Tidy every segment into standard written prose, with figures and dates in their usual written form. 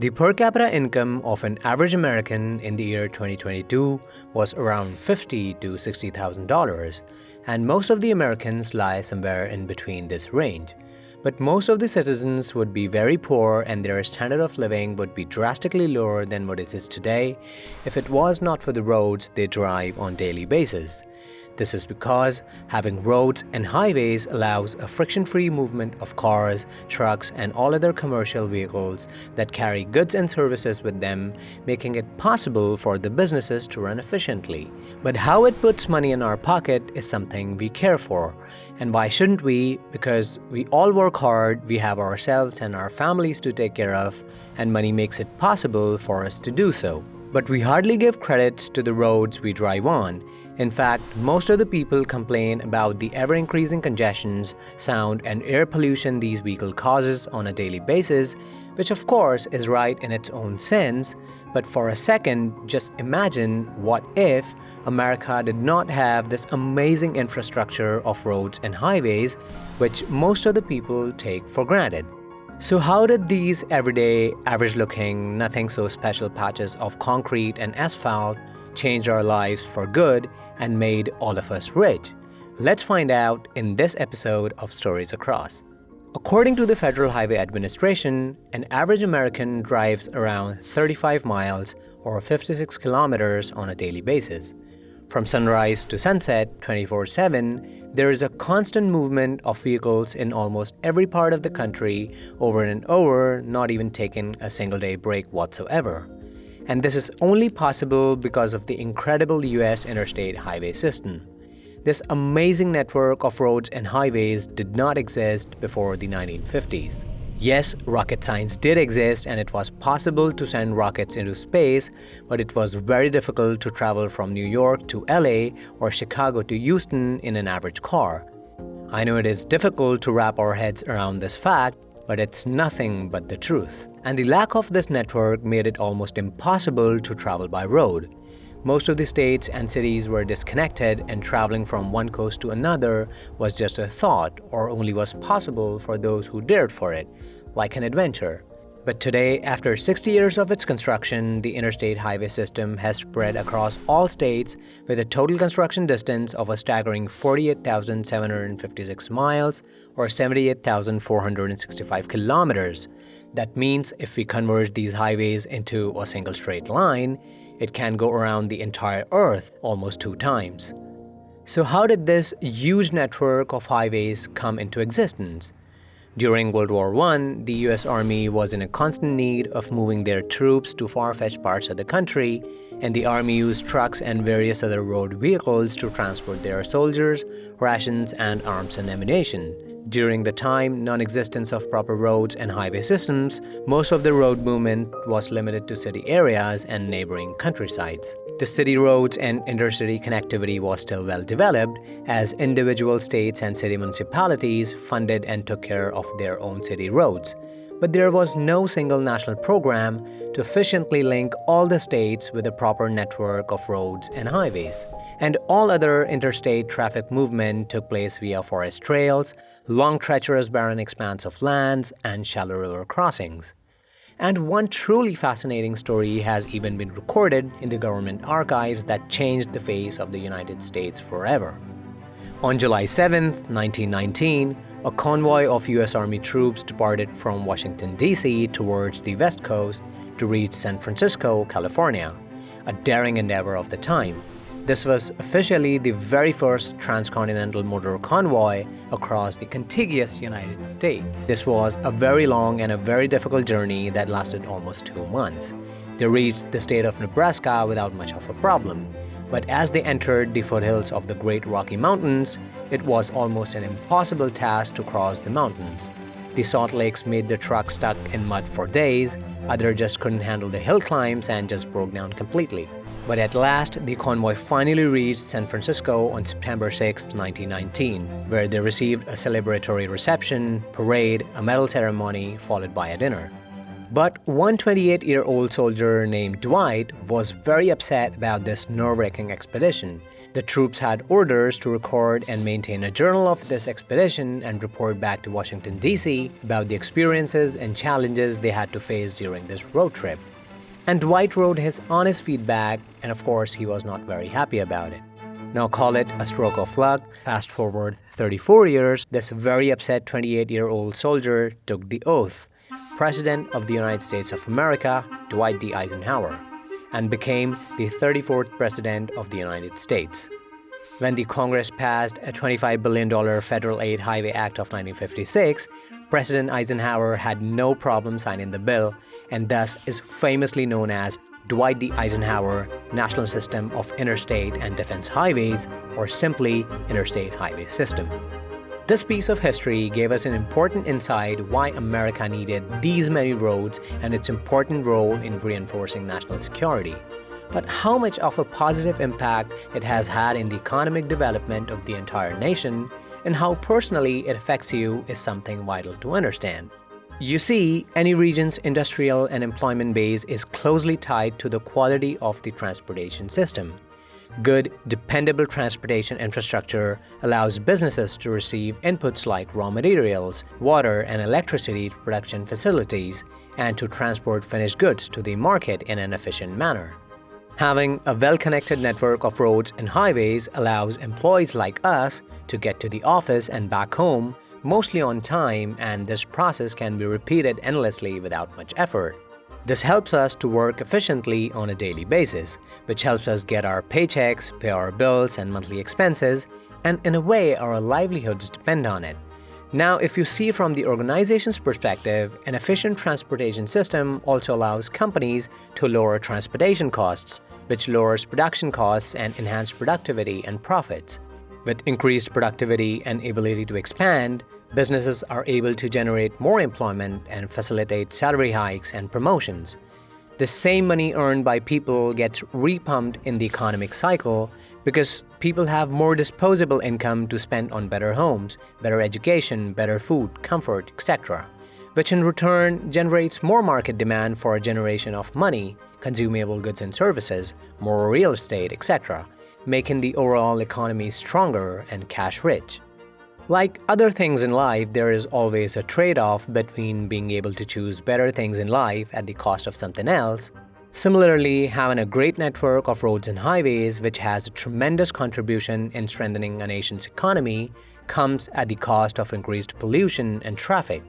The per capita income of an average American in the year 2022 was around $50,000 to $60,000, and most of the Americans lie somewhere in between this range. But most of the citizens would be very poor and their standard of living would be drastically lower than what it is today if it was not for the roads they drive on a daily basis. This is because having roads and highways allows a friction-free movement of cars, trucks, and all other commercial vehicles that carry goods and services with them, making it possible for the businesses to run efficiently. But how it puts money in our pocket is something we care for. And why shouldn't we? Because we all work hard, we have ourselves and our families to take care of, and money makes it possible for us to do so. But we hardly give credits to the roads we drive on. In fact, most of the people complain about the ever-increasing congestions, sound, and air pollution these vehicles causes on a daily basis, which of course is right in its own sense. But for a second, just imagine what if America did not have this amazing infrastructure of roads and highways, which most of the people take for granted. So how did these everyday, average-looking, nothing so special patches of concrete and asphalt change our lives for good and made all of us rich? Let's find out in this episode of Stories Across. According to the Federal Highway Administration, an average American drives around 35 miles or 56 kilometers on a daily basis. From sunrise to sunset, 24/7, there is a constant movement of vehicles in almost every part of the country over and over, not even taking a single day break whatsoever. And this is only possible because of the incredible US interstate highway system. This amazing network of roads and highways did not exist before the 1950s. Yes, rocket science did exist and it was possible to send rockets into space, but it was very difficult to travel from New York to LA or Chicago to Houston in an average car. I know it is difficult to wrap our heads around this fact, but it's nothing but the truth. And the lack of this network made it almost impossible to travel by road. Most of the states and cities were disconnected, and traveling from one coast to another was just a thought, or only was possible for those who dared for it, like an adventure. But today, after 60 years of its construction, the interstate highway system has spread across all states with a total construction distance of a staggering 48,756 miles or 78,465 kilometers. That means if we converge these highways into a single straight line, it can go around the entire Earth almost 2 times. So how did this huge network of highways come into existence? During World War I, the US Army was in a constant need of moving their troops to far-fetched parts of the country, and the Army used trucks and various other road vehicles to transport their soldiers, rations, and arms and ammunition. During the time non-existence of proper roads and highway systems, most of the road movement was limited to city areas and neighboring countrysides. The city roads and intercity connectivity was still well developed, as individual states and city municipalities funded and took care of their own city roads. But there was no single national program to efficiently link all the states with a proper network of roads and highways. And all other interstate traffic movement took place via forest trails, long treacherous barren expanse of lands, and shallow river crossings. And one truly fascinating story has even been recorded in the government archives that changed the face of the United States forever. On July 7, 1919, a convoy of US Army troops departed from Washington, D.C. towards the West Coast to reach San Francisco, California, a daring endeavor of the time. This was officially the very first transcontinental motor convoy across the contiguous United States. This was a very long and a very difficult journey that lasted almost 2 months. They reached the state of Nebraska without much of a problem. But as they entered the foothills of the Great Rocky Mountains, it was almost an impossible task to cross the mountains. The salt lakes made the truck stuck in mud for days, others just couldn't handle the hill climbs and just broke down completely. But at last, the convoy finally reached San Francisco on September 6, 1919, where they received a celebratory reception, parade, a medal ceremony, followed by a dinner. But one 28-year-old soldier named Dwight was very upset about this nerve-wracking expedition. The troops had orders to record and maintain a journal of this expedition and report back to Washington, D.C. about the experiences and challenges they had to face during this road trip. And Dwight wrote his honest feedback, and of course, he was not very happy about it. Now call it a stroke of luck. Fast forward 34 years, this very upset 28-year-old soldier took the oath, President of the United States of America, Dwight D. Eisenhower, and became the 34th President of the United States. When the Congress passed a $25 billion Federal Aid Highway Act of 1956, President Eisenhower had no problem signing the bill and thus is famously known as Dwight D. Eisenhower National System of Interstate and Defense Highways, or simply Interstate Highway System. This piece of history gave us an important insight why America needed these many roads and its important role in reinforcing national security. But how much of a positive impact it has had in the economic development of the entire nation and how personally it affects you is something vital to understand. You see, any region's industrial and employment base is closely tied to the quality of the transportation system. Good, dependable transportation infrastructure allows businesses to receive inputs like raw materials, water, and electricity to production facilities, and to transport finished goods to the market in an efficient manner. Having a well-connected network of roads and highways allows employees like us to get to the office and back home mostly on time, and this process can be repeated endlessly without much effort. This helps us to work efficiently on a daily basis, which helps us get our paychecks, pay our bills and monthly expenses, and in a way our livelihoods depend on it. Now, if you see from the organization's perspective, an efficient transportation system also allows companies to lower transportation costs, which lowers production costs and enhance productivity and profits. With increased productivity and ability to expand, businesses are able to generate more employment and facilitate salary hikes and promotions. The same money earned by people gets repumped in the economic cycle because people have more disposable income to spend on better homes, better education, better food, comfort, etc., which in return generates more market demand for a generation of money, consumable goods and services, more real estate, etc., making the overall economy stronger and cash-rich. Like other things in life, there is always a trade-off between being able to choose better things in life at the cost of something else. Similarly, having a great network of roads and highways, which has a tremendous contribution in strengthening a nation's economy, comes at the cost of increased pollution and traffic.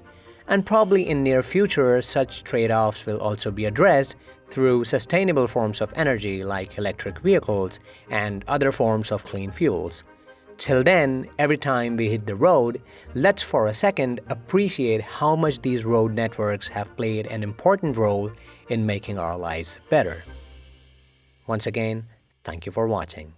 And probably in near future, such trade-offs will also be addressed through sustainable forms of energy like electric vehicles and other forms of clean fuels. Till then, every time we hit the road, let's for a second appreciate how much these road networks have played an important role in making our lives better. Once again, thank you for watching.